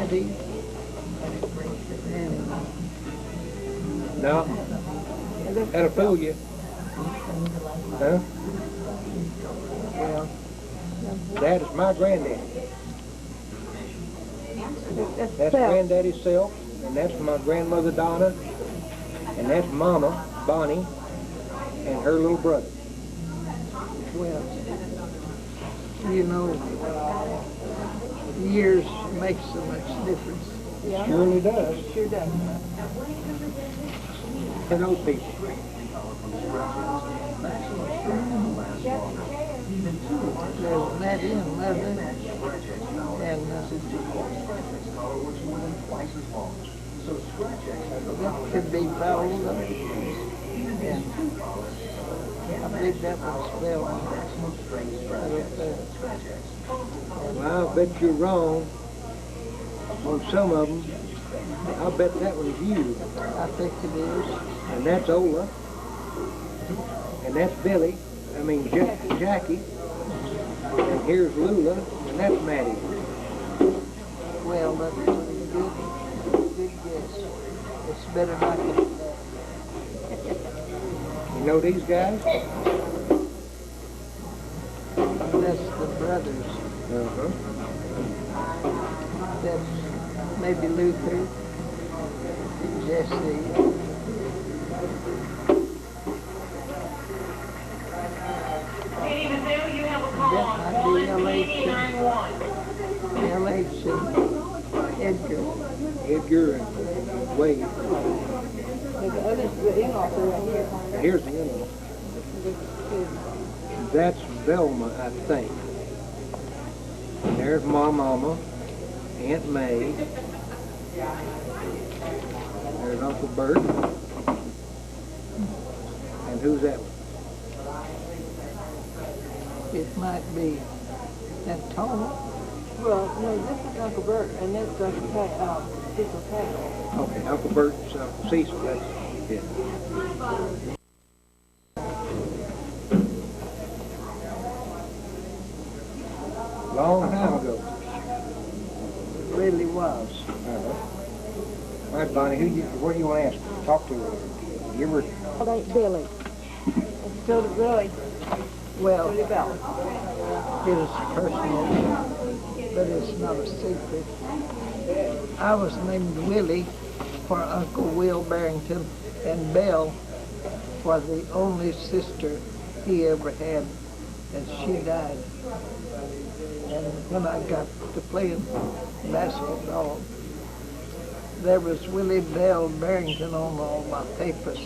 Maddie. And No, that'll fool you. Huh? well, That is my granddaddy. That's That's Self. granddaddy's self, and that's my grandmother Donna, and that's Mama Bonnie, and her little brother. well, you know, years make so much difference. Yeah. Surely does. Sure does. For those people. There's Maddie and Mother, and that could be Paola. And I believe that was Velma. I don't know. Well, I'll bet you're wrong on some of them. I'll bet that was you. I think it is. And that's Ola. And that's Billie. I mean, Jackie. And here's Lula. And that's Maddie. Well, that's a good guess. It's better not to do You know these guys? that. That's the brothers. Uh-huh. That's maybe Luther, Jesse. That might be LH and Edgar. Edgar and Wade. The others, the in-laws are right here. Here's the in-law. That's Velma, I think. And there's my mama, Aunt May. There's Uncle Bert. And who's that one? It might be Antona. Well, no, this is Uncle Bert, and that's Cecil Taggart. Okay, Uncle Bert's Cecil, that's it. Long time ago. It really was. All right, Bonnie, what do you want to ask? Talk to her. You ever... It ain't Billie. It's still the Billie. Well, Willie Belle. it is personal, but it's not a secret. I was named Willie for Uncle Will Barrington and Belle for the only sister he ever had, and she died. And when I got to playing basketball, there was Willie Belle Barrington on all my papers.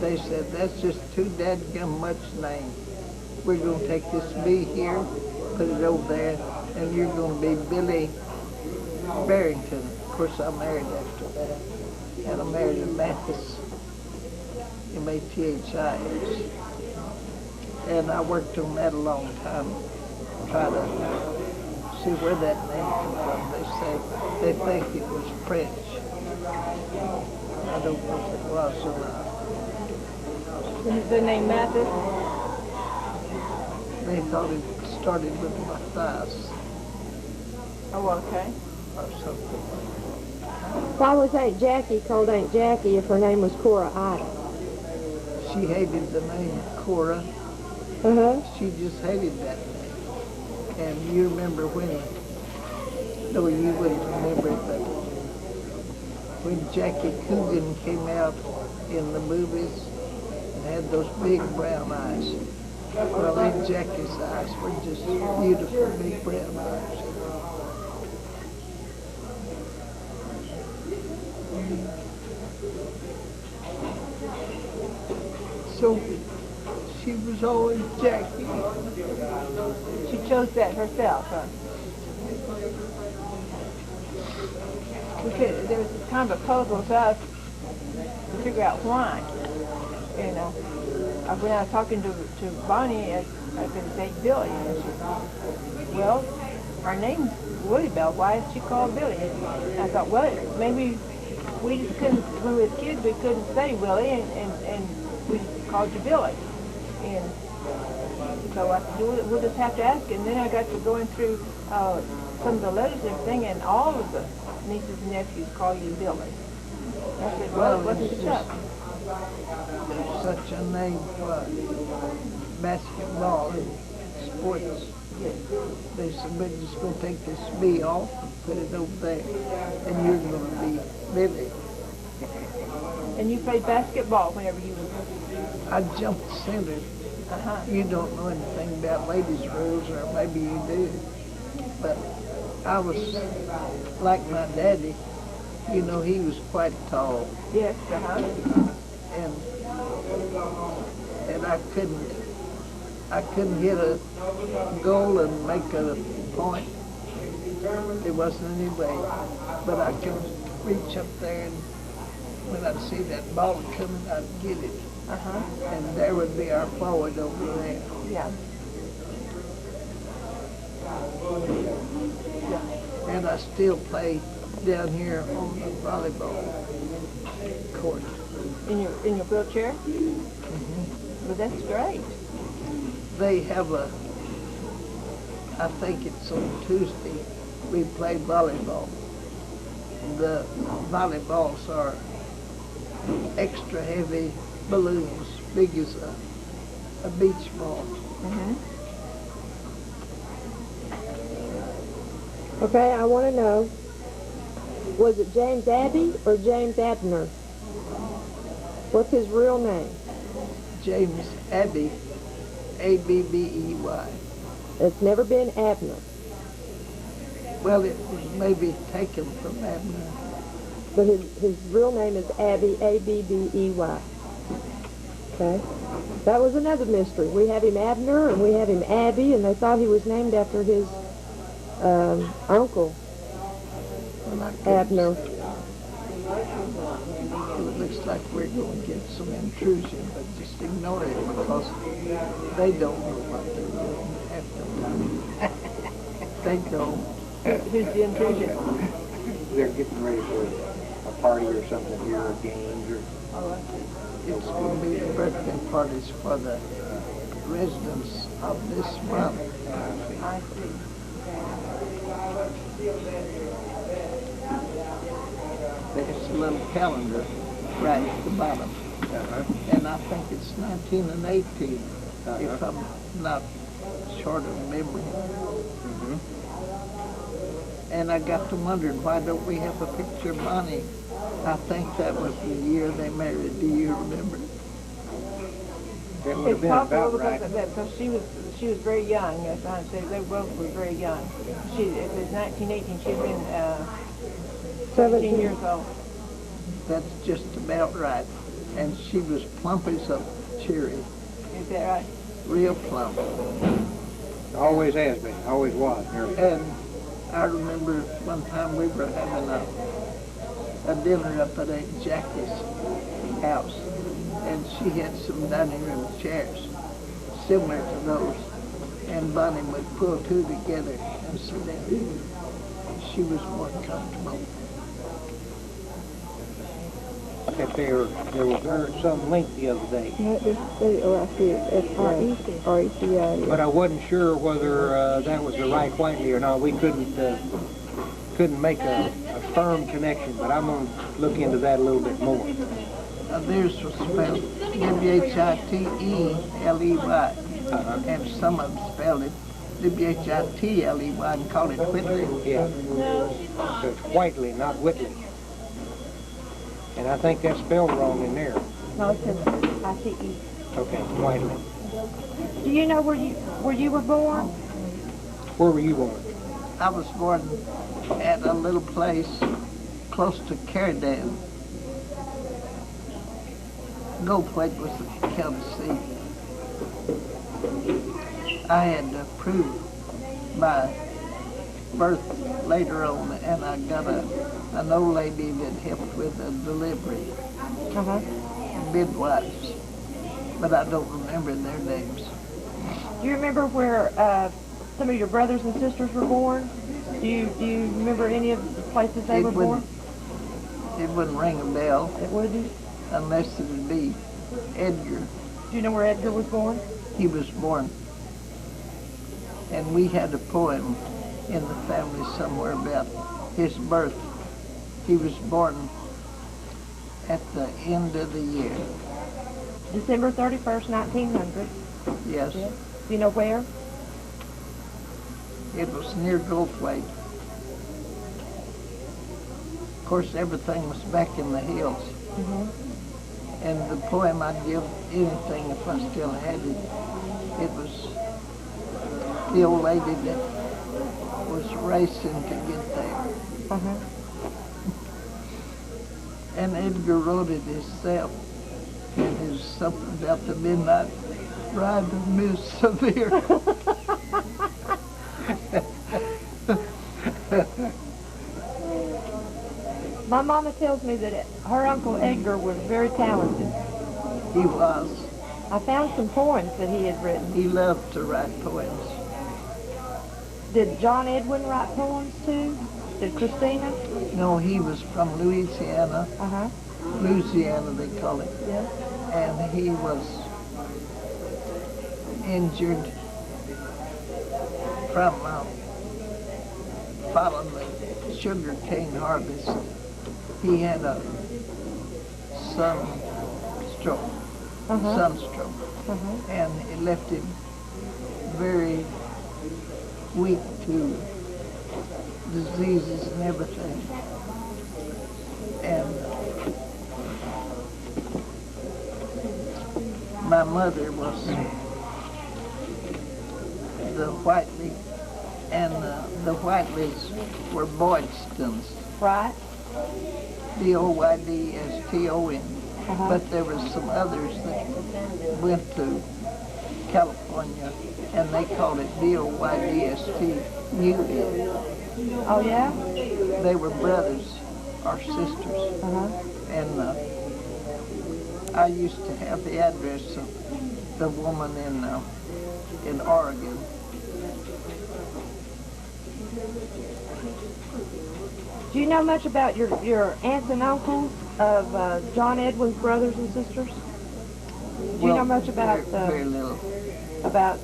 They said, that's just too dadgum much name. We're going to take this B here, put it over there, and you're going to be Billie Barrington. Of course, I married after that. And I married a Mathis, Mathis. And I worked on that a long time, trying to see where that name came from. They think it was French. I don't know if it was or not. Is the name Mathis? They thought it started with Matthias Oh, okay. or something. Why was Aunt Jackie called Aunt Jackie if her name was Cora Ida? She hated the name Cora. Uh-huh. She just hated that name. And you remember when, no, you wouldn't remember it, but when Jackie Coogan came out in the movies and had those big brown eyes. Well, Aunt Jackie's eyes were just beautiful, big brown eyes. So she was always Jackie. She chose that herself, huh? Because there was kind of a puzzle to us to figure out why. And when I was talking to Bonnie, I said, say Billie. And she said, well, her name's Willie Belle. Why is she called Billie? And I thought, well, maybe we just couldn't, when we were kids, we couldn't say Willie, and we called you Billie. And So I said, we'll just have to ask. And then I got to going through some of the letters and everything, and all of the nieces and nephews call you Billie. I said, well, what's it up? There's such a name for basketball and sports. They said, we're just going to take this B off and put it over there, and you're going to be Billie. And you played basketball whenever you were... I jumped center. You don't know anything about ladies' rules, or maybe you do. But I was like my daddy. You know, he was quite tall. Yes, And I couldn't hit a goal and make a point. There wasn't any way. But I could reach up there, and when I'd see that ball coming, I'd get it. And there would be our forward over there. Yeah. And I still play down here on the volleyball court. In your wheelchair? Well, that's great. They have I think it's on Tuesday, we play volleyball. The volleyballs are extra heavy balloons, big as a beach ball. Okay, I want to know, was it James Abbey or James Abner? What's his real name? James Abbey, A-B-B-E-Y. It's never been Abner. Well, it was maybe taken from Abner. But his real name is Abbey, A-B-B-E-Y. Okay? That was another mystery. We have him Abner and we have him Abbey, and they thought he was named after his uncle, Abner. It looks like we're going to get some intrusion, but just ignore it because they don't know what they're doing half the time. They don't. Who's the intrusion? They're getting ready for a party or something here, or games, or... It's going to be the birthday parties for the residents of this month. I see. There's a little calendar right at the bottom. And I think it's 19 and 18, if I'm not short of memory. And I got to wondering, why don't we have a picture of Bonnie? I think that was the year they married. Do you remember? That would have been about right. Because she was very young. As I said, they both were very young. If it was 1918, she'd been 17 years old. That's just about right. And she was plump as a cherry. Is that right? Real plump. Always has been. Always was. And I remember one time we were having a dinner up at Aunt Jackie's house, and she had some dining room chairs similar to those, and Bonnie would pull two together and sit down. She was more comfortable. There was some link the other day. Oh, I see it. It's R-E-C-I. But I wasn't sure whether that was the right Whiteley or not. We couldn't make a firm connection, but I'm going to look into that a little bit more. Theirs was spelled W-H-I-T-E-L-E-Y, and some of them spelled it W-H-I-T-L-E-Y and called it Whitley. Yeah. So it's Whiteley, not Whitley. And I think that's spelled wrong in there. No, it says I-T-E. Okay, Whiteley. Do you know where you were born? Where were you born? I was born at a little place close to Carradine. Gold Plate was the county seat. I had to prove my birth later on, and I got an old lady that helped with the delivery. Midwives. But I don't remember their names. Do you remember where some of your brothers and sisters were born? Do you remember any of the places they were born? It wouldn't ring a bell. It wouldn't? Unless it would be Edgar. Do you know where Edgar was born? He was born And we had a poem in the family somewhere about his birth. He was born at the end of the year. December 31st, 1900. Yes. Yeah. Do you know where? It was near Goldthwaite. Of course, everything was back in the hills. Mm-hmm. And the poem, I'd give anything if I still had it. It was the old lady that was racing to get there. Uh-huh. And Edgar wrote it himself. And it was something about the midnight ride of Miss Severe. My mama tells me that her Uncle Edgar was very talented. He was. I found some poems that he had written. He loved to write poems. Did John Edwin write poems too? Did Christina? No, he was from Louisiana. Uh-huh. Louisiana, they call it. Yeah. And he was injured from following the sugar cane harvest. He had a sunstroke, and it left him very weak to diseases and everything. And my mother was the Whiteley, and the Whiteleys were Boydstons. Right. Boydstone. But there were some others that went to California, and they called it Boydstun. Oh, yeah? They were brothers or sisters. Uh-huh. And I used to have the address of the woman in Oregon. Do you know much about your aunts and uncles of John Edwin's brothers and sisters? Do you know much about very little. about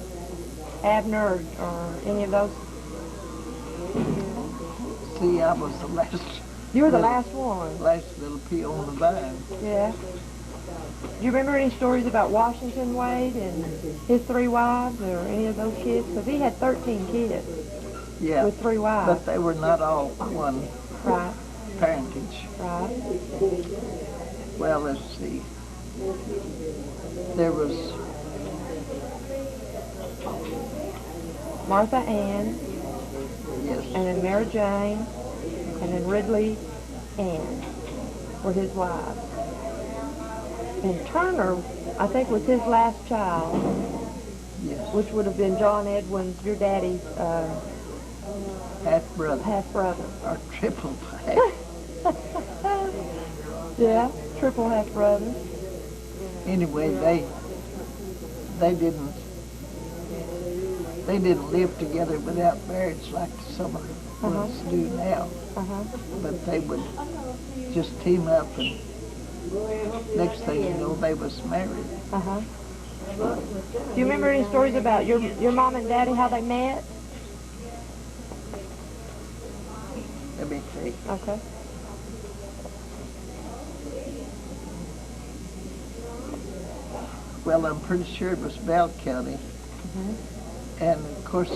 Abner or any of those? See, I was the last. You were the last one. Last little pea on the vine. Yeah. Do you remember any stories about Washington Wade and his 3 wives or any of those kids? Because he had 13 kids. Yeah. With 3 wives. But they were not all one Right. parentage. Right. Well, let's see. There was Martha Ann, yes. and then Mary Jane, and then Ridley Ann were his wives. And Turner, I think, was his last child, Yes. which would have been John Edwin's, your daddy's Half-brother. half-brother. Or triple half. Yeah, triple half-brother. Anyway, they didn't live together without marriage like some of the ones do now. Uh-huh. But they would just team up, and next thing you know, they was married. Uh-huh. Do you remember any stories about your mom and daddy, how they met? Let me see. Okay. Well, I'm pretty sure it was Bell County. And of course,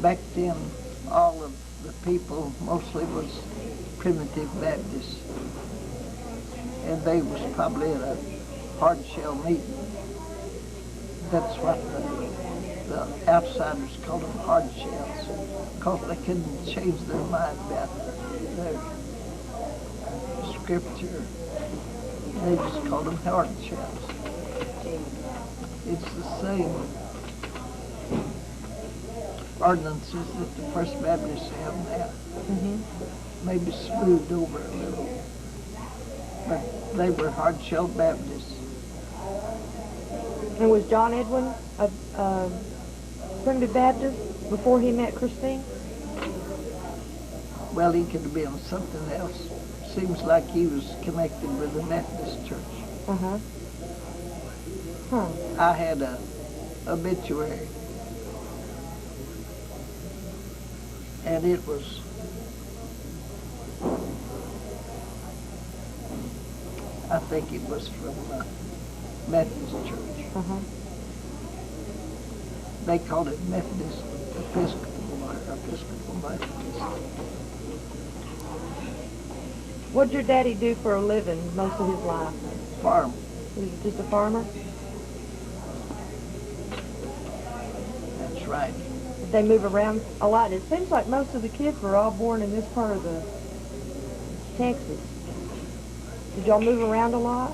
back then, all of the people mostly was primitive Baptists. And they was probably at a hard shell meeting. That's what the outsiders called them, hard shells, because they couldn't change their mind about their scripture. They just called them hard shells. It's the same ordinances that the First Baptists have now. Maybe smoothed over a little. But they were hard-shell Baptists. And was John Edwin a primitive Baptist before he met Christine? Well, he could have been something else. Seems like he was connected with the Methodist Church. Uh-huh. Huh. I had a obituary and it was I think it was from Methodist Church. Uh-huh. They called it Methodist Episcopal or Episcopal Methodist. What'd your daddy do for a living most of his life? Farm. He was just a farmer? That's right. Did they move around a lot? It seems like most of the kids were all born in this part of the Texas. Did y'all move around a lot?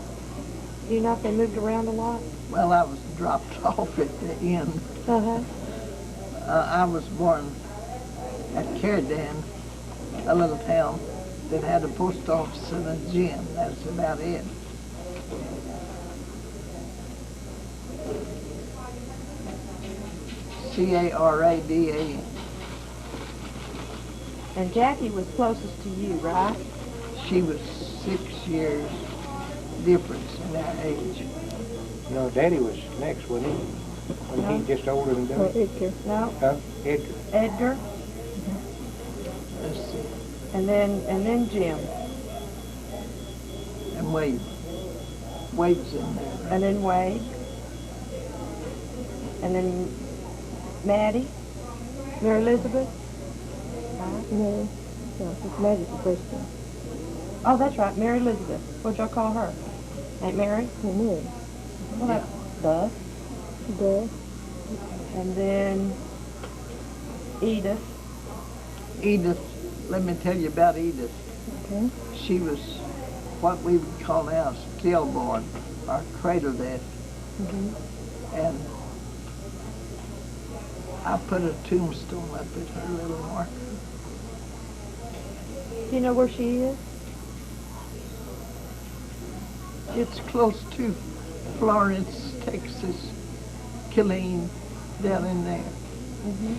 Do you know if they moved around a lot? Well, I was dropped off at the end. Uh-huh. I was born at Caradan, a little town that had a post office and a gym. That's about it. Carada. And Jackie was closest to you, right? She was 6 years difference in our age. No, Daddy was next, wasn't he? Wasn't he just older than Billie? Edgar. No. Huh? Edgar. Edgar. Let's see. And then Jim. And Wade. Wade's in there. And then Wade. And then Maddie. Mary Elizabeth. No. No, it's Maddie's the first one. Oh, that's right, Mary Elizabeth. What'd y'all call her? Aunt Mary? Aunt Mary. Well, that's duh. Duh. And then Edith. Edith, let me tell you about Edith. Okay. She was what we would call now stillborn, or cradle death. Mm-hmm. And I put a tombstone up at her little marker. Do you know where she is? It's close to Florence, Texas, Killeen, down in there. Mm-hmm.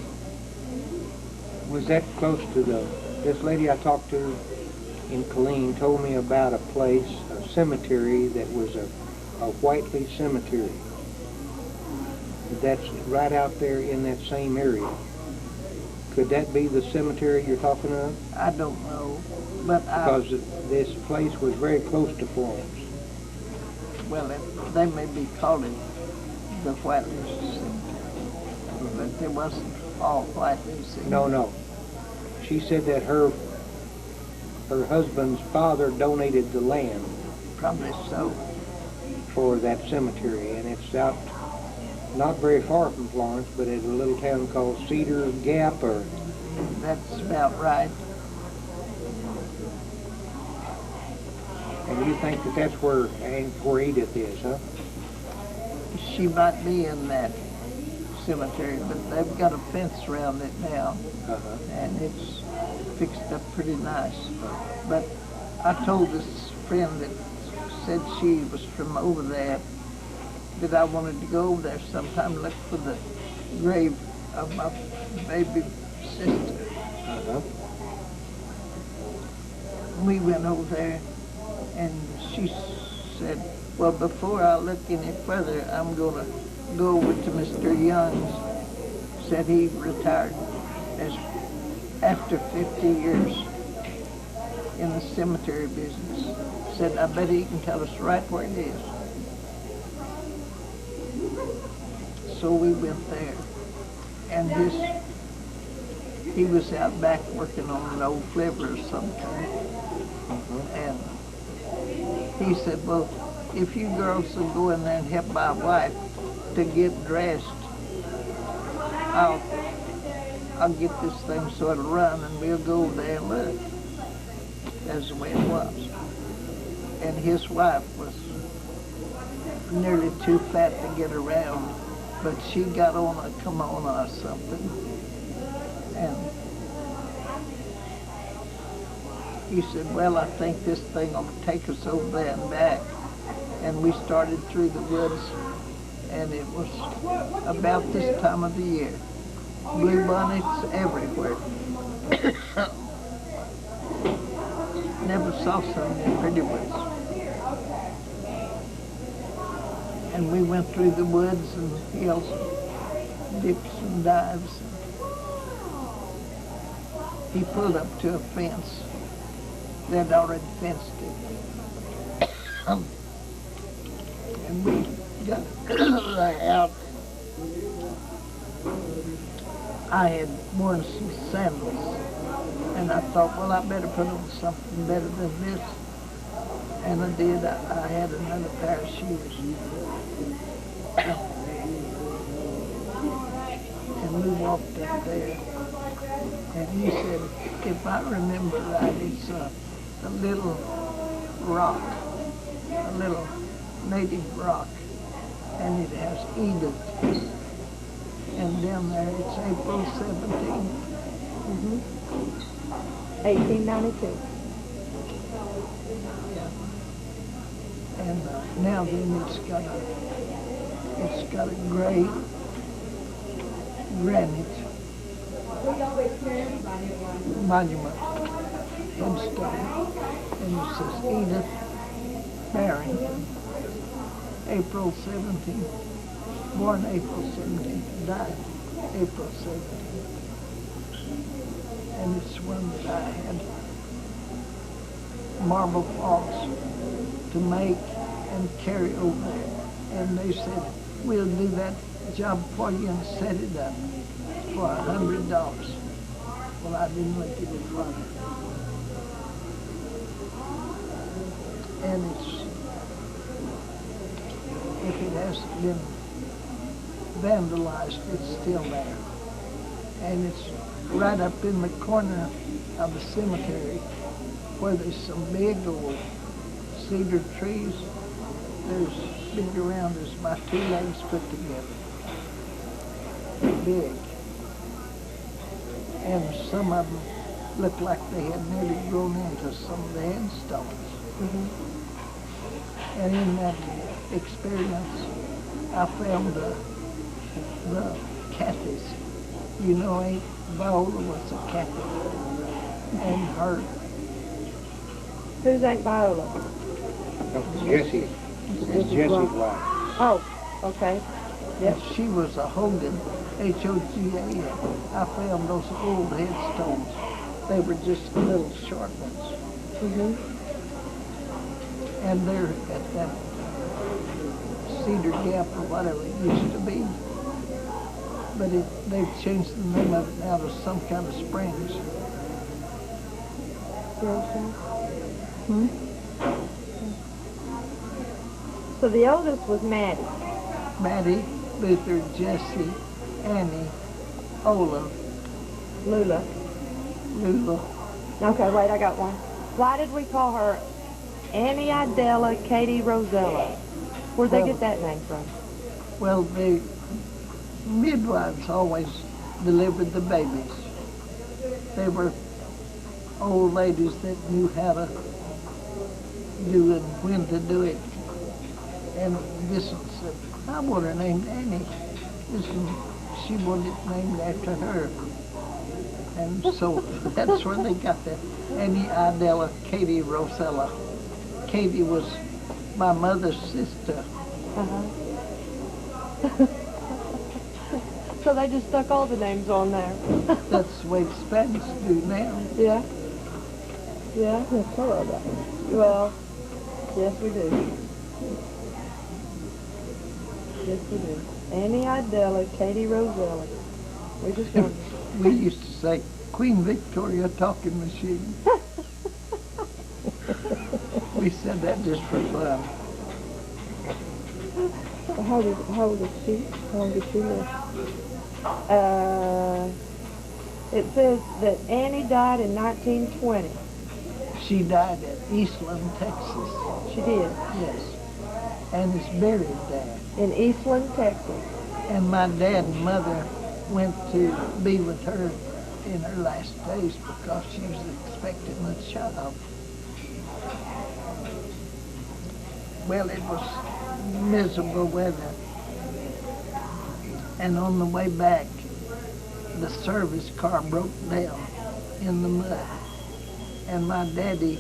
Was that close to this lady I talked to in Killeen told me about a place, a cemetery that was a Whiteley cemetery. That's right out there in that same area. Could that be the cemetery you're talking of? I don't know, but Because this place was very close to Florence. well, they may be calling the Whiteley Cemetery, but there wasn't all Whiteley Cemetery. No. She said that her husband's father donated the land Probably so. for that cemetery, and it's out not very far from Florence, but in a little town called Cedar Gap, or That's about right. and you think that that's where Edith is, huh? She might be in that cemetery, but they've got a fence around it now, Uh-huh. and it's fixed up pretty nice. But I told this friend that said she was from over there that I wanted to go over there sometime and look for the grave of my baby sister. Uh-huh. We went over there, and she said, well, before I look any further, I'm going to go over to Mr. Young's. Said he retired after 50 years in the cemetery business. Said, I bet he can tell us right where it is. So we went there, and he was out back working on an old flivver or some kind. And he said, well, if you girls will go in there and help my wife to get dressed, I'll get this thing so it'll run, and we'll go over there and look. That's the way it was. And his wife was nearly too fat to get around, but she got on a kimono or something. And he said, well, I think this thing will take us over there and back. And we started through the woods, and it was about this time of the year. Bluebonnets everywhere. Never saw so many pretty ones. And we went through the woods and hills, dips and dives. he pulled up to a fence. They'd already fenced it. And we got out. I had worn some sandals, and I thought, well, I better put on something better than this. And I did. I had another pair of shoes. And we walked up there, and he said, if I remember right, it's a little rock, a little native rock, and it has Edith. And down there it's April 17th. 1892. Yeah. And now then it's got a gray granite monument headstone, and it says Edith Barrington, April 17th, born April 17th, died April 17th. And it's one that I had marble falls to make and carry over. And they said, we'll do that job for you and set it up for $100. Well, I didn't look at it further. And if it hasn't been vandalized, it's still there. And it's right up in the corner of the cemetery where there's some big old cedar trees. There's big around as my 2 legs put together. Big. And some of them looked like they had nearly grown into some of the headstones. And in that experience, I found the Cathy's. You know, Aunt Viola was a Cathy. And her. Who's Aunt Viola? Jesse. It's Jesse's wife. Oh, okay. Yep. And she was a Hogan, H-O-G-A-N. I found those old headstones. They were just little short ones. And they're at that Cedar Gap or whatever it used to be. But they've changed the name of it now to some kind of springs. So the oldest was Maddie. Maddie, Luther, Jesse, Annie, Olaf, Lula. Lula. Okay, wait, I got one. Why did we call her Annie Idella Katie Rosella? Where'd they get that name from? Well, the midwives always delivered the babies. They were old ladies that knew how to do and when to do it. And this one said, I want her named Annie. This one, she wanted it named after her. And so that's where they got that. Annie Idella Katie Rosella. Katie was my mother's sister. So they just stuck all the names on there. That's the way the Spanish do now. Yeah. Yeah, I can tell that. Well, yes we do. Yes we do. Annie Idella, Katie Rosella. We just wondered. We used to say Queen Victoria talking machine. We said that just for fun. How old is she? How long did she live? It says that Annie died in 1920. She died at Eastland, Texas. She did? Yes. And is buried there. In Eastland, Texas. And my dad and mother went to be with her in her last days because she was expecting a child. Well, it was miserable weather. And on the way back, the service car broke down in the mud. And my daddy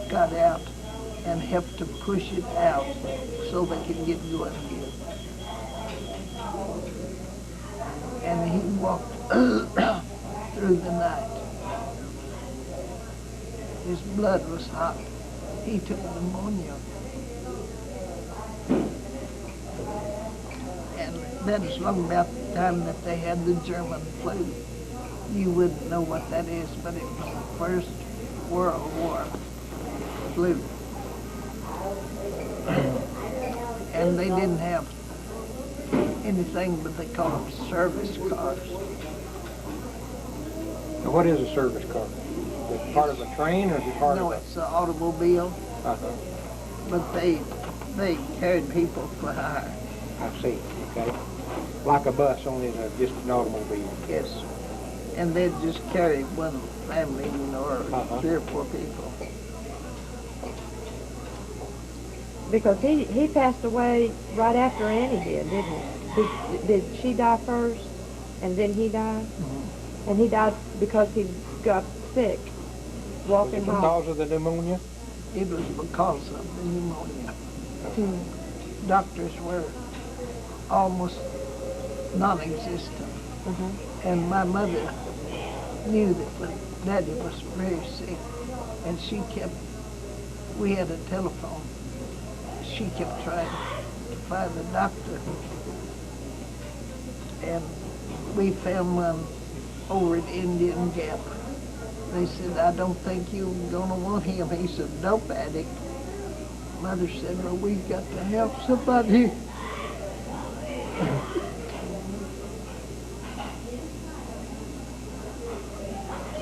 got out and helped to push it out so they could get going again. And he walked through the night. his blood was hot. He took pneumonia. And that was long about the time that they had the German flu. You wouldn't know what that is, but it was the First World War flu. And they didn't have anything but they called them service cars. Now, what is a service car? Is it part of a train or is it part No, of it's an automobile, Uh-huh. but they carried people for hire. I see, okay. Like a bus, only it's just an automobile. Yes. And they'd just carry one family, or Uh-huh. 3 or 4 people. Because he passed away right after Annie did, didn't he? Did she die first, and then he died? Mm-hmm. And he died because he got sick, Was walking it home. because of the pneumonia? It was because of the pneumonia. Doctors were almost non-existent. And my mother knew that when Daddy was very sick, and we had a telephone. She kept trying to find a doctor. And we found one over at Indian Gap. They said, I don't think you're gonna want him. He's a dope addict. Mother said, well, we've got to help somebody.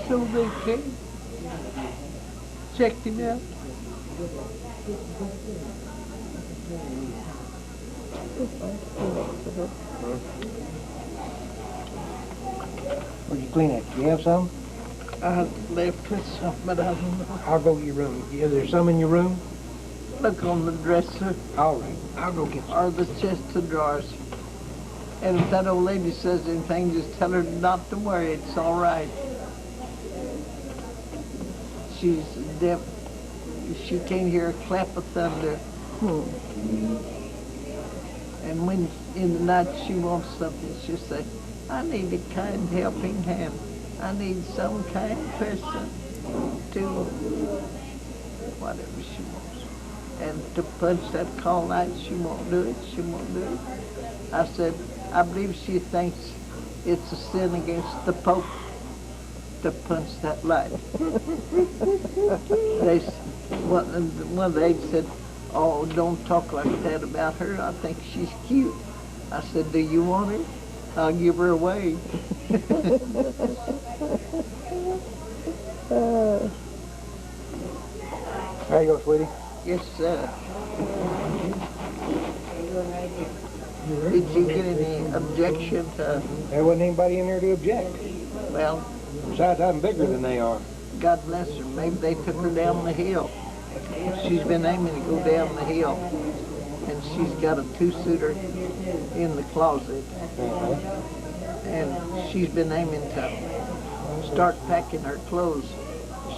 So they came, checked him out. Where'd you clean it? Do you have some? I left with some, but I don't know. I'll go to your room. Is there some in your room? Look on the dresser All right. I'll go get some. or the chest of drawers. And if that old lady says anything, just tell her not to worry. It's all right. She's deaf. She can't hear a clap of thunder. And when in the night she wants something, she'll say, I need a kind helping hand. I need some kind person to whatever she wants. And to punch that call light, she won't do it. She won't do it. I said, I believe she thinks it's a sin against the Pope to punch that light. One of the aides said, oh, don't talk like that about her. I think she's cute. I said, do you want her? I'll give her away. There you go, sweetie. Yes, sir. Did you get any objection to, There wasn't anybody in there to object. well, Besides, I'm bigger than they are. God bless her. Maybe they took her down the hill. She's been aiming to go down the hill. And she's got a 2-suiter in the closet. And she's been aiming to start packing her clothes.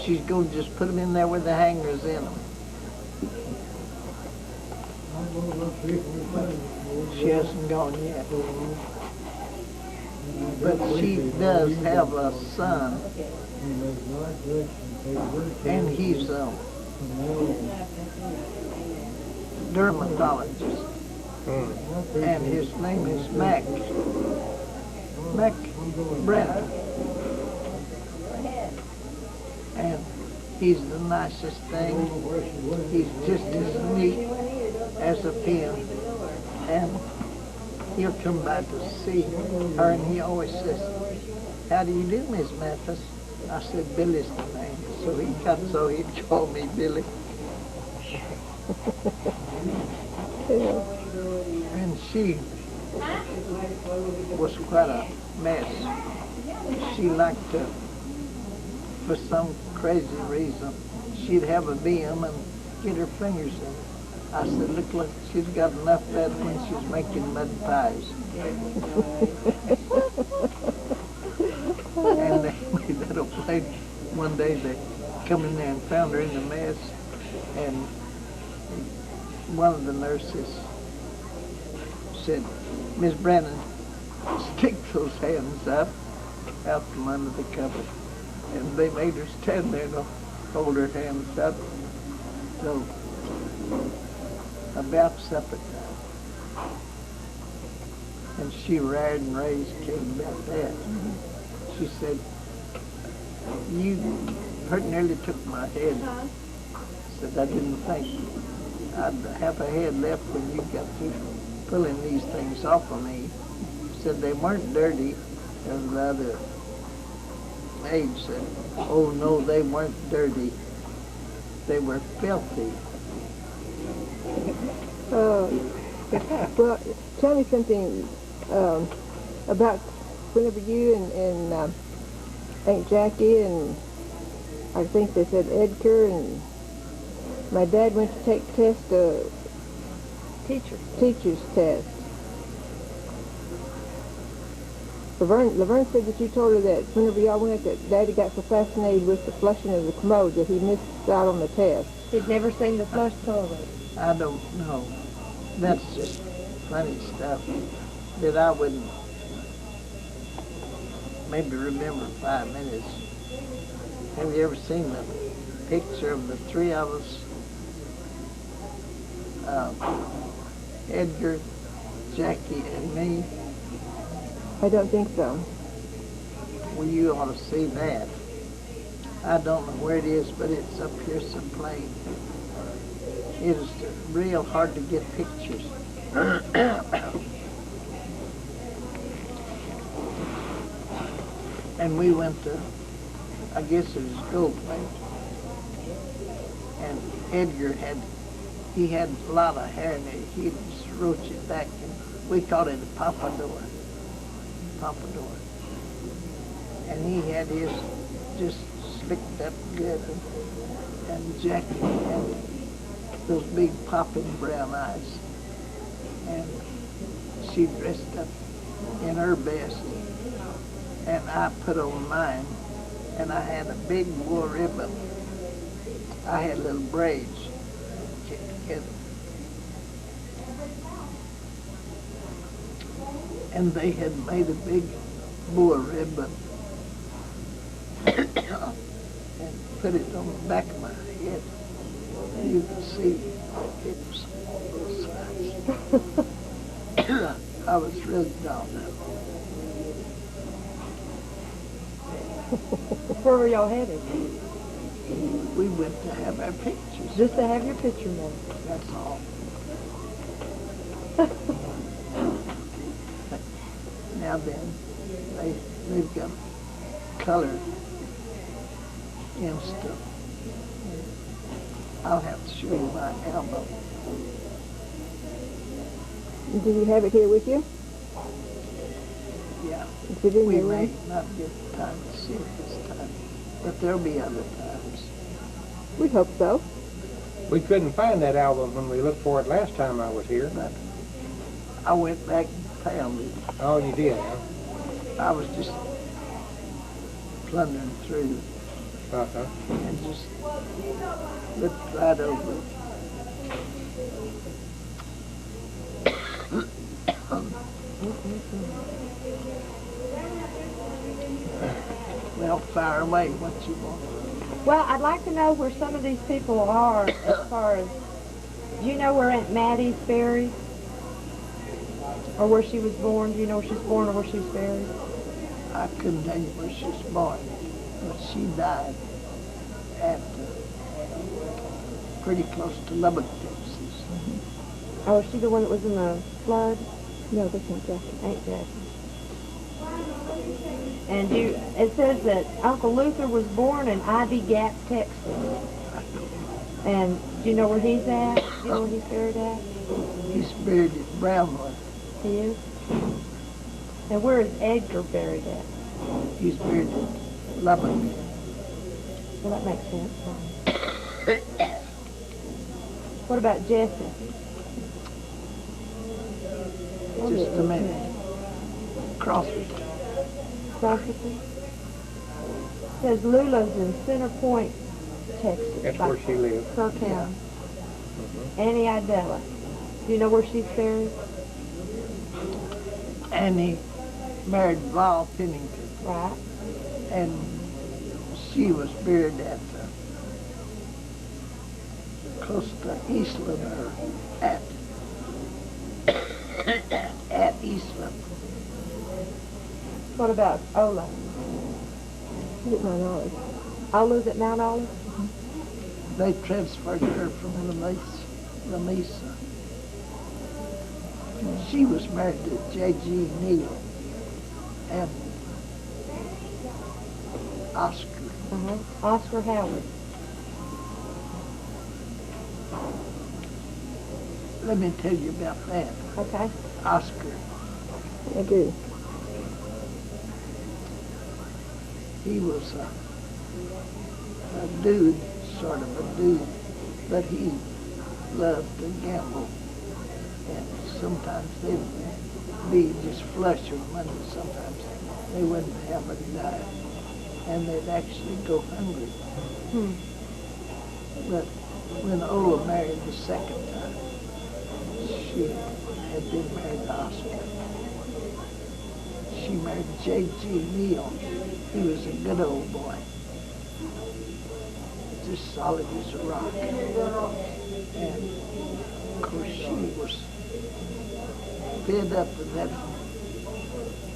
She's going to just put them in there with the hangers in them. She hasn't gone yet. But she does have a son. And he's a dermatologist. And his name is Mac Brennan. And he's the nicest thing. He's just as neat as a pin. And he'll come by to see her, and he always says, how do you do, Miss Mathis? I said, Billie's the name. So he'd call me Billie. And she was quite a mess. She liked to, for some crazy reason, she'd have a beam and get her fingers in it. I said, look, she's got enough of that when she's making mud pies. And they made that old lady, one day they come in there and found her in the mess, and one of the nurses said, Miss Brennan, stick those hands up out from under the cover. And they made her stand there. hold her hands up till about supper time. And she rared and raised came about that. She said, you nearly took my head. Said, I didn't think I'd have a head left when you got through pulling these things off of me. Said they weren't dirty. And the other maid said, oh no, they weren't dirty. They were filthy. Well, tell me something about whenever you and Aunt Jackie and I think they said Edgar and my dad went to take teacher's test. Laverne said that you told her that whenever y'all went that Daddy got so fascinated with the flushing of the commode that he missed out on the test. He'd never seen the flush toilet. I don't know. That's just funny stuff that I wouldn't maybe remember 5 minutes. Have you ever seen the picture of the three of us? Edgar, Jackie, and me? I don't think so. Well, you ought to see that. I don't know where it is, but it's up here someplace. It is real hard to get pictures. And we went to, I guess it was Gold Plate. And Edgar had a lot of hair in it. He just roached it back, and we called it a pompadour. And he had his just slicked up good, and Jackie had those big popping brown eyes, and she dressed up in her best, and I put on mine, and I had a big wool ribbon. I had little braids kept together. And they had made a big boa ribbon and put it on the back of my head. And you could see it was I was really dolled up. Where were y'all headed? We went to have our pictures. Just to have your picture made. That's all. Now then, they've got color and stuff. I'll have to show you my album. Do you have it here with you? Yeah. Is it in We your may room? not get time to see it this time, but there'll be other times. We hope so. We couldn't find that album when we looked for it last time I was here. But I went back and found it. Oh, you did, huh? I was just plundering through Uh-huh. and just looked right over it. Well, fire away what you want. Well, I'd like to know where some of these people are as far as, do you know where Aunt Mattie's buried? Or where she was born? Do you know where she's born or where she's buried? I couldn't tell you where she was born, but she died at pretty close to Lubbock, Texas. Oh, is she the one that was in the flood? No, that's Aunt Jackie. Aunt Jackie. And it says that Uncle Luther was born in Ivy Gap, Texas. And do you know where he's at? Do you know where he's buried at? He's buried at Brownwood. He is? And where is Edgar buried at? He's buried at Lubbock. Well, that makes sense. What about Jesse? Just a minute. Crossford. Crosby? Says Lula's in Center Point, Texas. That's where she lived. Her county. Annie Idella. Do you know where she's buried? Annie married Val Pennington, Right. and she was buried at close to Eastland, or at at Eastland. What about Ola? Get my knowledge. Ola's at Mount Olive? They transferred her from Lamesa. She was married to J.G. Neal and Oscar. Oscar Howard. Let me tell you about that. Okay. Oscar, I do. he was a dude, sort of a dude, but he loved to gamble. And sometimes they'd be just flush with money. Sometimes they wouldn't have a dime. And they'd actually go hungry. But when Ola married the second time, she had been married to Oscar. She married J.G. Neal. He was a good old boy. Just solid as a rock. And of course she was fed up with that,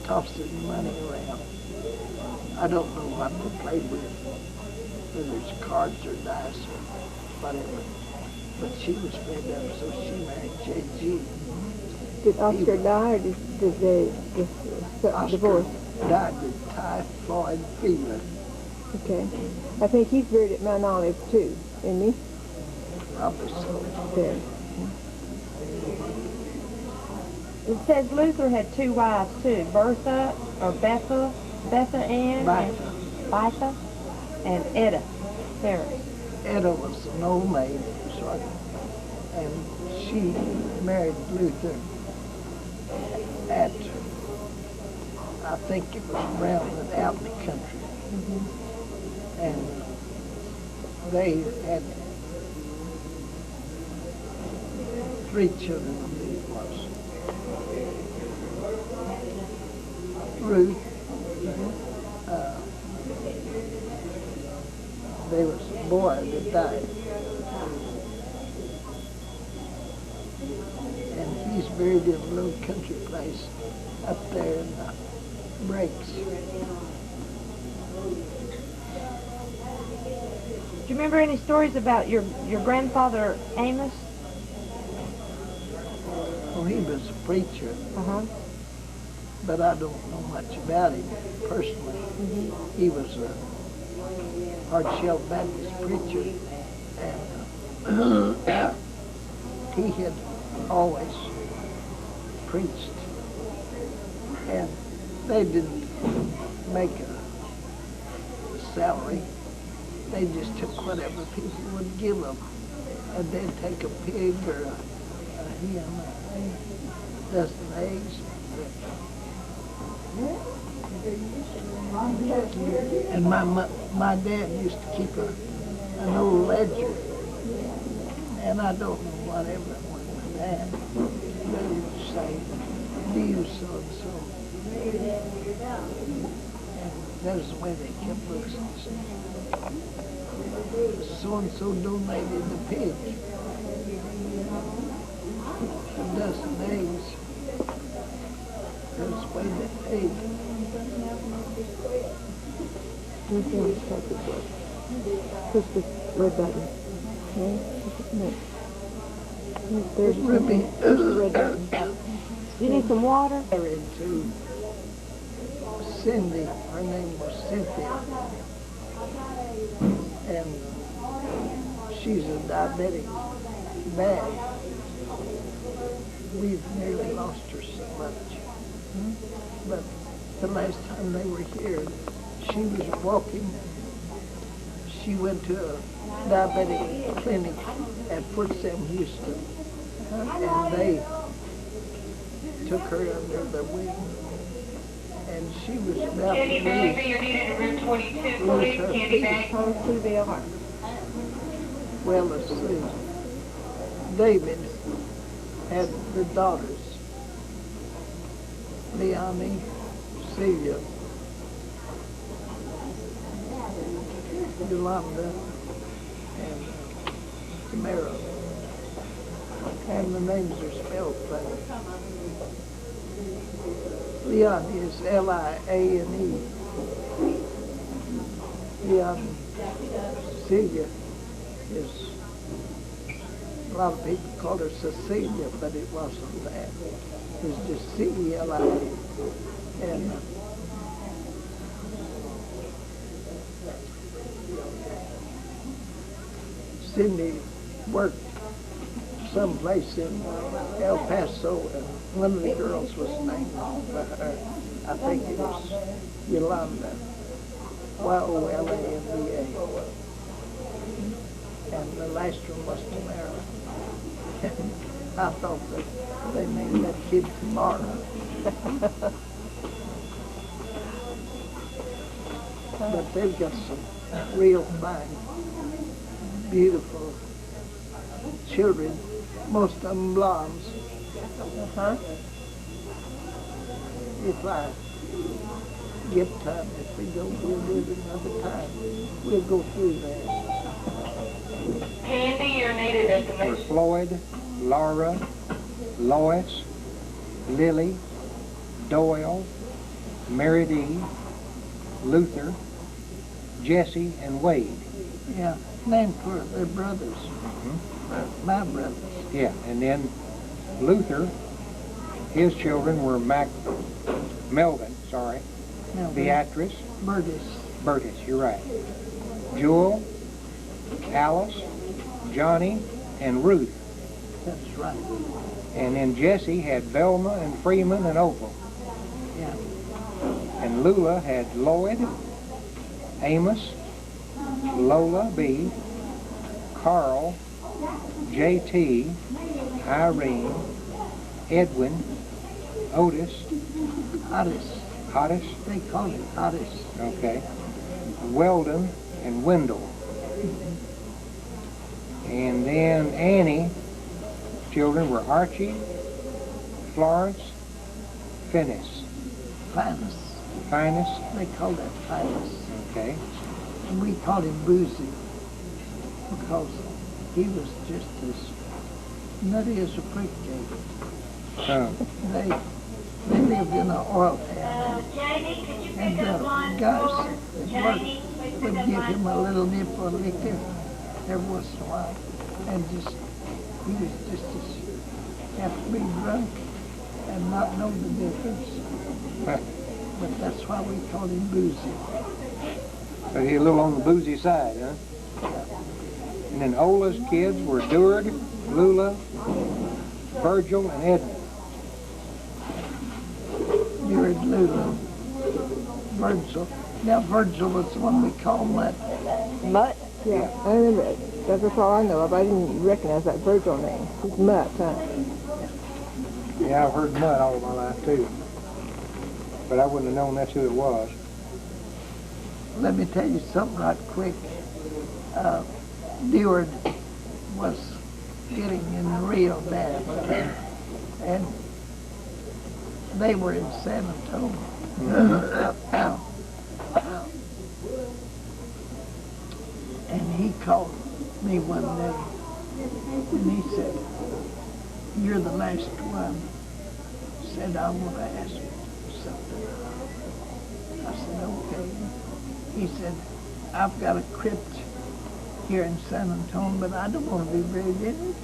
tossing money around. I don't know what they played with, whether it's cards or dice or whatever. But she was fed up, so she married J.G. Did Oscar die, or did they just divorce? Oscar died with typhoid fever. Okay. I think he's buried at Mount Olive too, isn't he? Probably so. There. It says Luther had two wives too, Bertha Ann, Bitha. and Etta Harris. Etta was an old maid, and she married Luther at, I think it was around and out in the country. And they had 3 children, I believe it was. Ruth, there was a boy that died. And he's buried in a little country place up there in the breaks. Do you remember any stories about your grandfather Amos? Well, he was a preacher, but I don't know much about him personally. He was a hard-shell Baptist preacher, and he had always preached, and they didn't make a salary. They just took whatever people would give them, and they'd take a pig or a hen, a dozen eggs. And my dad used to keep an old ledger, and I don't know whatever it went with that. But it would say, "Do so-and-so." And that was the way they kept losing. So-and-so donated the pig, a dozen eggs. That's the way they paid. Push this red button. Okay? No. There's Ruby. the red button. You need some water? Married to Cindy. Her name was Cynthia. And she's a diabetic bad. We've nearly lost her so much. But the last time they were here, she was walking. She went to a diabetic clinic at Fort Sam Houston, and they took her under their wing, and she was about to lose her feet. Well, let's see. David had the daughters, Leonie, Celia, Yolanda, and Tamara. and the names are spelled funny. Leon is Liane. Leon Cecilia is, a lot of people called her Cecilia, but it wasn't that. It's just C-E-L-I-A. And Cindy worked someplace in El Paso, and one of the girls was named for her. I think it was Yolanda, Yolanda. And the last one was Tamara. And I thought that they named that kid Tamara. But they've got some real fine, beautiful children, most of them blondes. If I get time, if we don't, we'll do it another time. We'll go through that. Candy, your needed Were information. Floyd, Laura, Lois, Lily, Doyle, Mary D., Luther, Jesse, and Wade. Yeah, named for their brothers, my brothers. Yeah, and then Luther, his children were Melvin, Now, Beatrice, Burgess. You're right, Jewel, Alice, Johnny, and Ruth. That's right. And then Jesse had Velma and Freeman and Opal. Yeah. And Lula had Lloyd, Amos, Lola B., Carl, J.T., Irene, Edwin, Otis, Hottest, They call it Hottest. okay, Weldon, and Wendell. And then Annie's children were Archie, Florence, Finnis. Finest. They call that Finest. Okay. And we called him Boozy because he was just as nutty as a prick cake. They lived in an oil town. And the guys that worked would give him a little nip of liquor every once in a while. And he was just as have to be drunk and not know the difference. But that's why we called him Boozy. So he's a little on the boozy side, huh? And then Ola's kids were Durd, Lula, Virgil, and Edmund. Durd, Lula, Virgil. Now Virgil was the one we called Mutt. Mutt? Yeah, I remember it. That's all I know of. I didn't recognize that Virgil name. It's Mutt, huh? Yeah, I've heard Mutt all my life, too. But I wouldn't have known that's who it was. Let me tell you something right quick. Durd was getting in real bad, and they were in San Antonio. And he called me one day, and he said, "You're the last one." Said, "I want to ask you something." I said, "Okay." He said, "I've got a crypt here in San Antonio, but I don't want to be buried in it."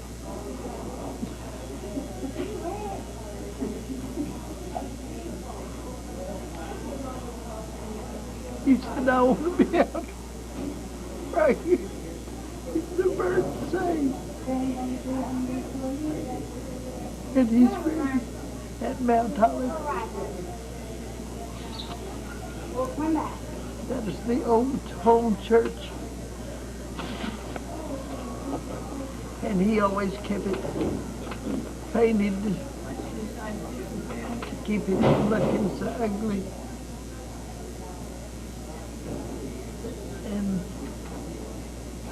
He said, "I want to be out right here in the bird same." And he's buried at Mount Holly. That is the old home church. And he always kept it painted to keep it from looking so ugly. And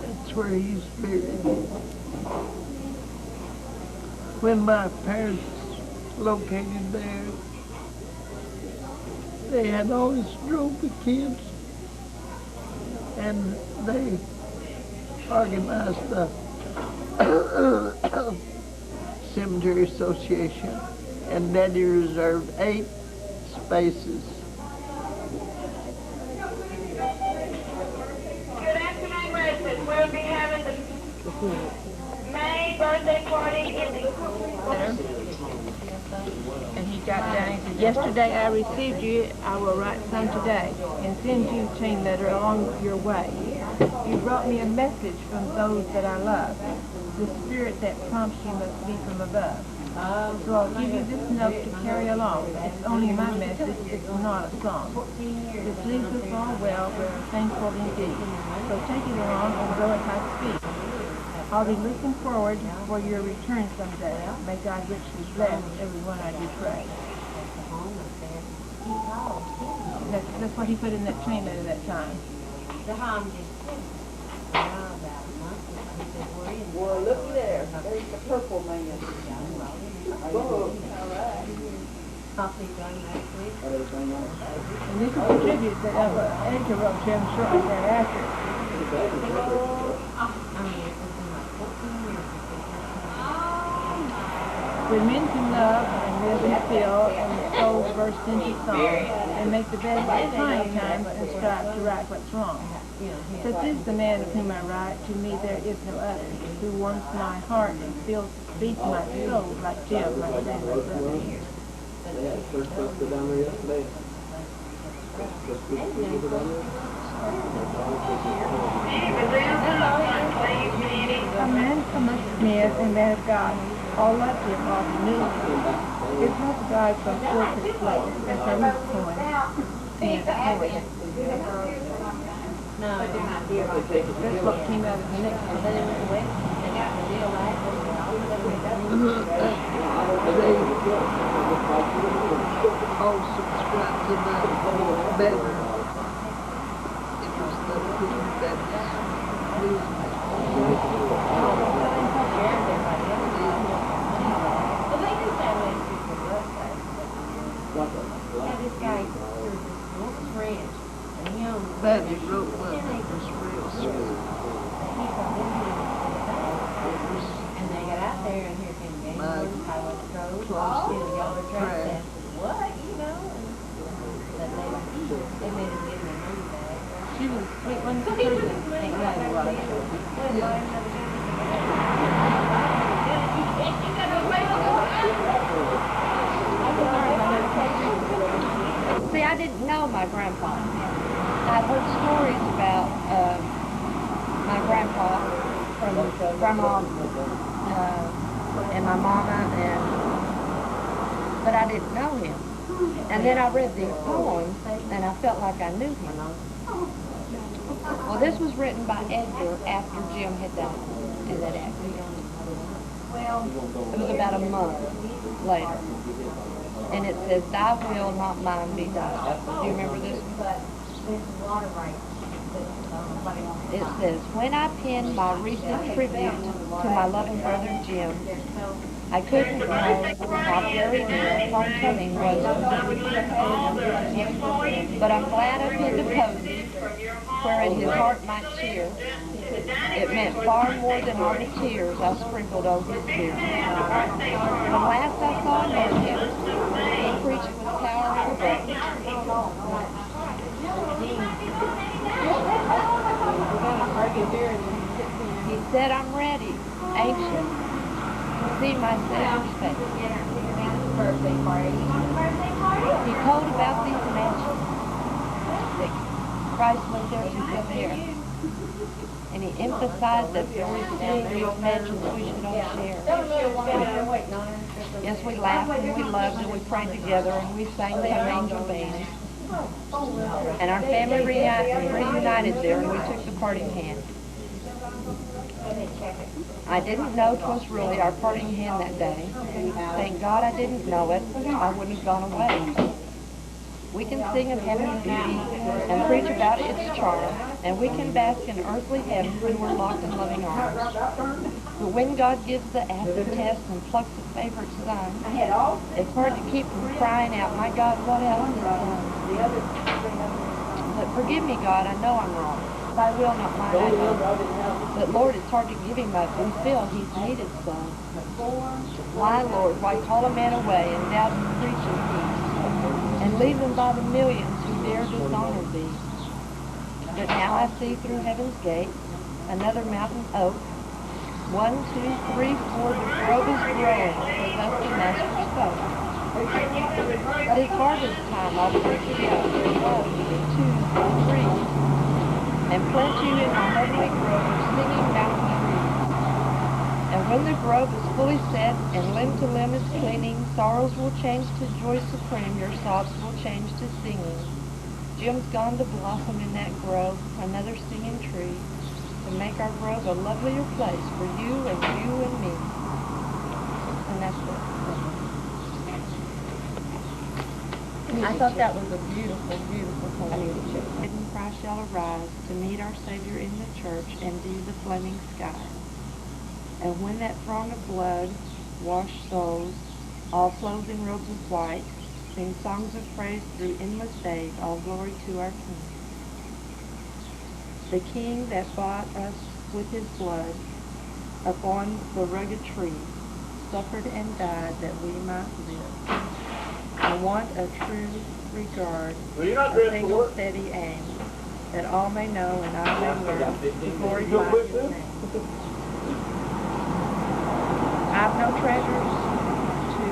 that's where he's buried. When my parents located there, they had always drove the kids, and they organized a Cemetery Association, and Daddy reserved 8 spaces. Good afternoon, residents. We'll be having the May birthday party in the And he got down, he said, yesterday I received you, I will write some today, and send you a chain letter along your way. You brought me a message from those that I love. The spirit that prompts you must be from above. So I'll give you this note to carry along. It's only my message, it's not a song. This leaves us all well, we're thankful indeed. So take it along and go at high speed. I'll be looking forward for your return someday. May God richly bless everyone I do pray. That's what he put in that chain letter that time. Well, look there. There's the purple man. Whoa. And this is a tribute that Edgar wrote to him shortly thereafter. When men can love and live and feel, and the soul bursts into song, and make the best of trying times and strive to right what's wrong. Such is the man of whom I write. To me there is no other, who warms my heart and feeds my soul like Jim, my friend, my brother. A man amongst men and man of God, all loved him, all he knew him. His love died from fortress place, and from his coin, and holy. That's what came out of the next one. They all subscribed to the banner. It was the Queen Baptist movement. Daddy wrote one that was real sweet. And they got out there, and here came Game Board, Pilot Code, y'all trash. What, you know? But they made him give their money back. She was sweet one person. Ain't nothing about it. See, I didn't know my grandpa. I'd heard stories about my grandpa from grandma and my mama, but I didn't know him. And then I read these poems, and I felt like I knew him. Well, this was written by Edgar after Jim had died, and that accident. It was about a month later. And it says, "Thy will, not mine, be done." Do you remember this one? It says, "When I penned my recent tribute to my loving brother Jim, I couldn't know how very near homecoming was to him. But I'm glad I penned a posy wherein his heart might cheer. It meant far more than all the tears I sprinkled over his beard. When last I saw him, he preached with powerful breath. He said, I'm ready, anxious to see my Savior's face. He told about these mansions that Christ went there to prepare. And he emphasized that there was these mansions we should all share. Yes, we laughed and we loved and we prayed together and we sang some angel bands. And our family reunited there and we took the parting hand. I didn't know 'twas really our parting hand that day. Thank God I didn't know it. I wouldn't have gone away. We can sing of heaven's beauty and preach about its charm, and we can bask in earthly heaven when we're locked in loving arms. But when God gives the acid test and plucks a favorite son, it's hard to keep from crying out, my God, what else is done? But forgive me, God, I know I'm wrong. Thy will, not mine, I know. But Lord, it's hard to give him up and feel he's needed so. Why, Lord, why call a man away and doubt his preaching peace, and leave them by the millions who dare dishonor thee? But now I see through heaven's gate another mountain oak. 1, 2, 3, 4, the grove is growing, for thus the Master spoke. But his harvest time I'll preach it out, 1, 2, 3. And plant you in my heavenly grove of singing mountain trees. And when the grove is fully set and limb to limb is clinging, sorrows will change to joy supreme, your sobs will change to singing. Jim's gone to blossom in that grove, another singing tree, to make our grove a lovelier place for you and me. And that's it. I thought that was a beautiful, beautiful poem. Hidden cry shall arise to meet our Savior in the church and view the flaming sky. And when that throng of blood, washed souls, all clothed in robes of white, sing songs of praise through endless days, all glory to our King. The King that bought us with his blood upon the rugged tree, suffered and died that we might live. I want a true regard, a single steady aim, that all may know and I may learn to glorify his name. I've no treasures to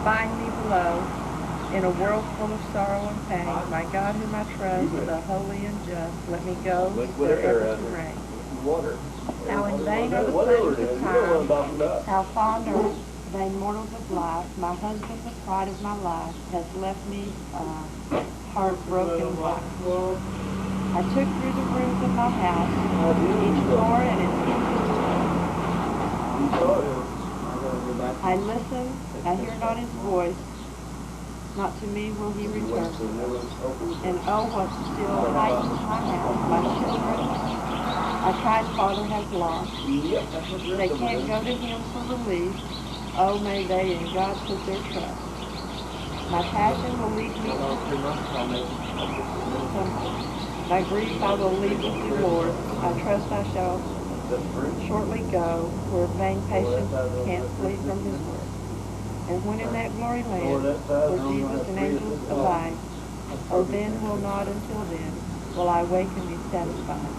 find me below, in a world full of sorrow and pain. My God whom I trust, the holy and just, let me go wherever to reign. How in vain are the pleasures of time, how fond are vain mortals of life. My husband, the pride of my life, has left me heartbroken wife. I took through the rooms of my house, each floor and its infinite. I listen, I hear not his voice, not to me will he return. And oh, what still frightens my house, my children, a kind father has lost. They can't go to him for relief. Oh, may they in God put their trust. My passion will lead me to my grief I will leave with you, Lord. I trust I shall shortly go where vain patience can't flee from his word. And when in that glory land, where Jesus and angels abide, oh, then will not until then will I wake and be satisfied.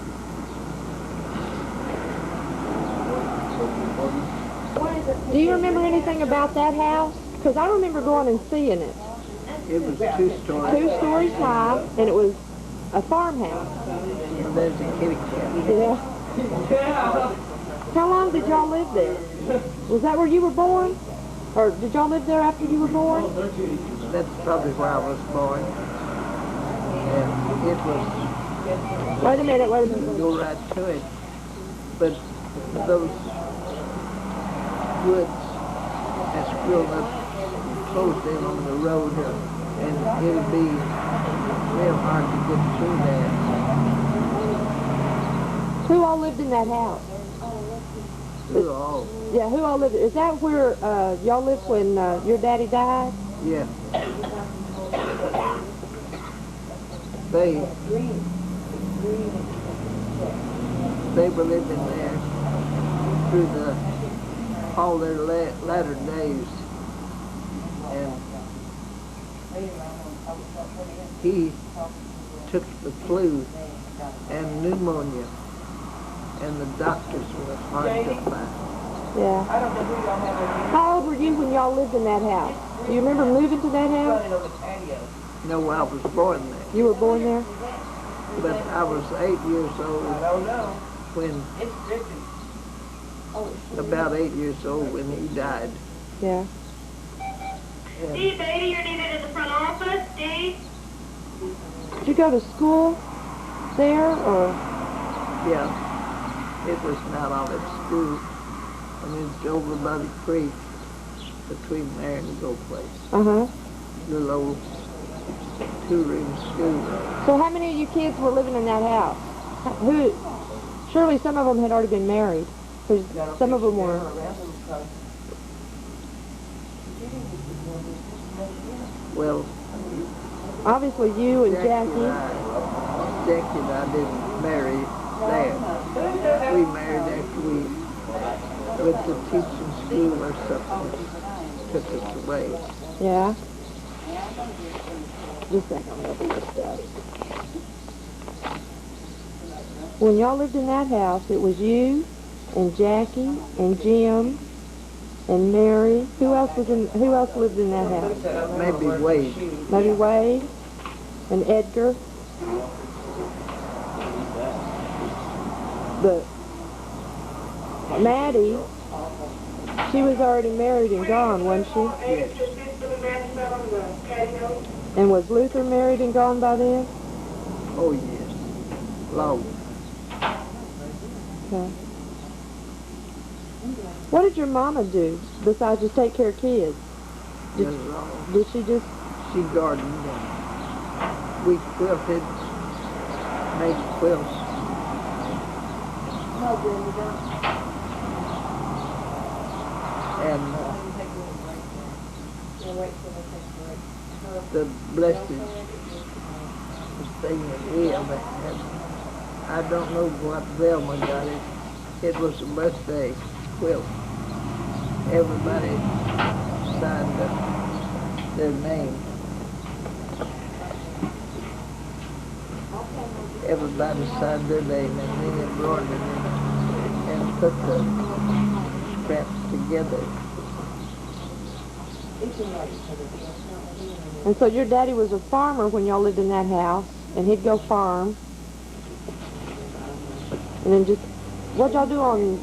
Do you remember anything about that house? Because I remember going and seeing it. It was 2 stories. 2 stories high, and it was a farmhouse. And there's a kitty cat. Yeah. How long did y'all live there? Was that where you were born? Or did y'all live there after you were born? That's probably where I was born. And it was... Wait a minute. Go right to it. But those woods has grown up closed in on the road, and it'll be real hard to get through that. Who all lived in that house? Who all? Yeah, who all lived? Is that where y'all lived when your daddy died? Yeah. They were living there through all their latter days. And he took the flu and pneumonia, and the doctors were hard to find. Yeah. How old were you when y'all lived in that house? Do you remember moving to that house? No, I was born there. You were born there? But I was 8 years old when, about 8 years old when he died. Yeah. Steve, baby, you're needed at the front office. Steve? Did you go to school there, or? Yeah, it was not all at school. I mean, it's over by the creek, between there and the Go Place. Uh-huh. Little old 2-room school. So how many of you kids were living in that house? Surely some of them had already been married, because some of them were. Well, Obviously you and Jackie. and I Jackie and I didn't marry there. We married after we went to teaching school or something. Took us away. Yeah? Just a second, I'll look at this stuff. When y'all lived in that house, it was you and Jackie and Jim and Mary. Who else lived in that house? Maybe Wade. Maybe Wade and Edgar. But Maddie, she was already married and gone, wasn't she? Yes. And was Luther married and gone by then? Oh, yes. Long. Okay. What did your mama do besides just take care of kids? Just long. Did she just... She gardened and we quilted, made quilts. And the blessed thing that we ever had, I don't know what Velma got it. It was a birthday quilt. Everybody signed their name. Everybody signed their name and then embroidered it and put the scraps together. And so your daddy was a farmer when y'all lived in that house, and he'd go farm. And then just, what'd y'all do on,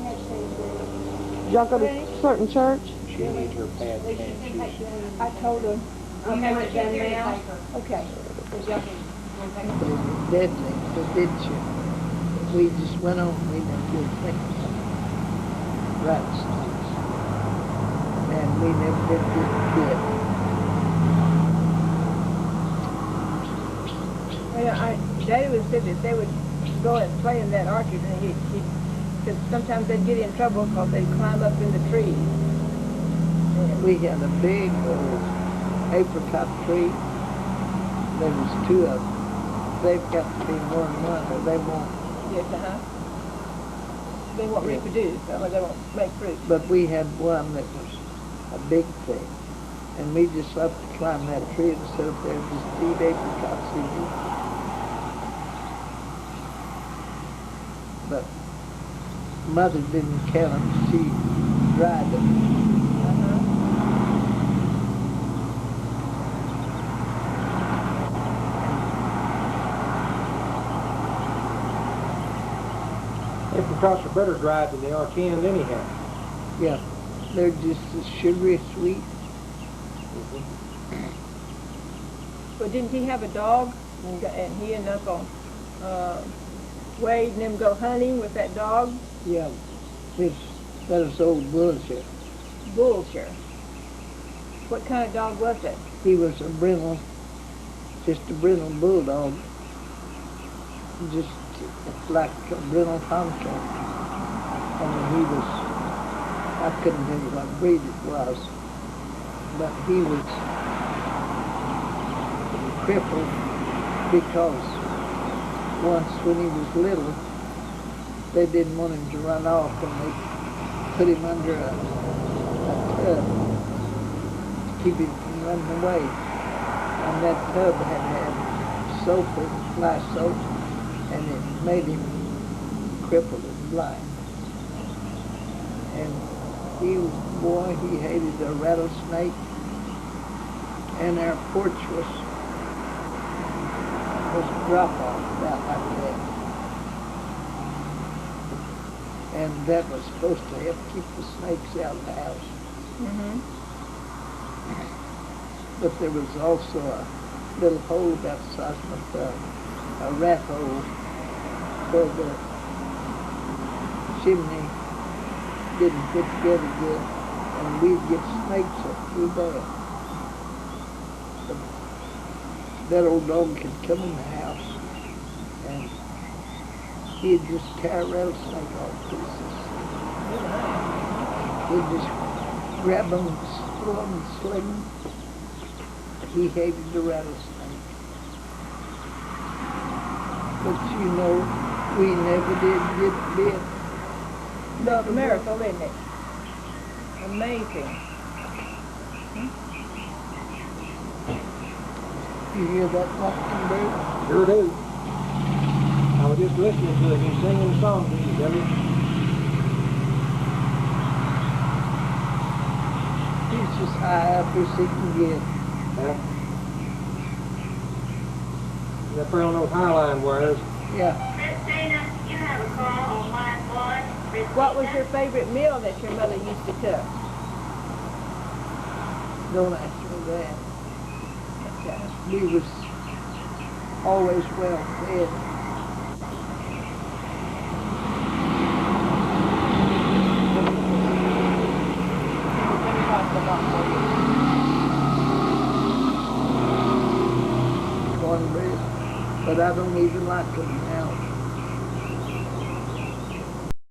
did y'all go to a certain church? She needs her pad can. I told her. You have it done now? Okay. Deadly, but did you? We just went on, we never did things. Right. And we never did get bit. Daddy would say that they would go and play in that orchard, and because sometimes they'd get in trouble because they'd climb up in the trees. We had a big old apricot tree. There was two of them. They've got to be more than one, or they won't. Yes, They won't reproduce, or they won't make fruit. But we had one that was a big thing. And we just loved to climb that tree and sit up there and just eat apricots and eat. But Mother didn't count them. She dried them. Apricots are better dried than they are canned anyhow. Yeah, they're just as sugary sweet. But didn't he have a dog? And he and Uncle Wade and them go hunting with that dog? Yeah, that was old Bullshit. Bullshit. What kind of dog was it? He was a brindle, just a brindle bulldog. Just like a brindle tomcat. And he was, I couldn't tell you what breed it was, but he was crippled because once when he was little, they didn't want him to run off, and they put him under a tub to keep him from running away. And that tub had soap, fly soap, and it made him crippled and blind. And he hated a rattlesnake, and our porch was drop off about like that. And that was supposed to help keep the snakes out of the house. Mm-hmm. But there was also a little hole about the size of my thumb, a rat hole, where the chimney didn't fit together good, and we'd get snakes up through there. But that old dog could come in the house, and he'd just tear a rattlesnake off pieces. He'd just grab them, throw them, and sling them. He hated the rattlesnake. But you know, we never did get bit. That's a miracle, isn't it? Amazing. You hear that mockingbird? Sure do. I was just listening to it. He's singing a song to you, Billy. He's as high up as he can get. Yeah. Up there on those Highline wires. Yeah. Christina, you have a call on line 1. Christina? What was your favorite meal that your mother used to cook? Don't ask me that. We was always well fed. Cornbread, but I don't even like them now.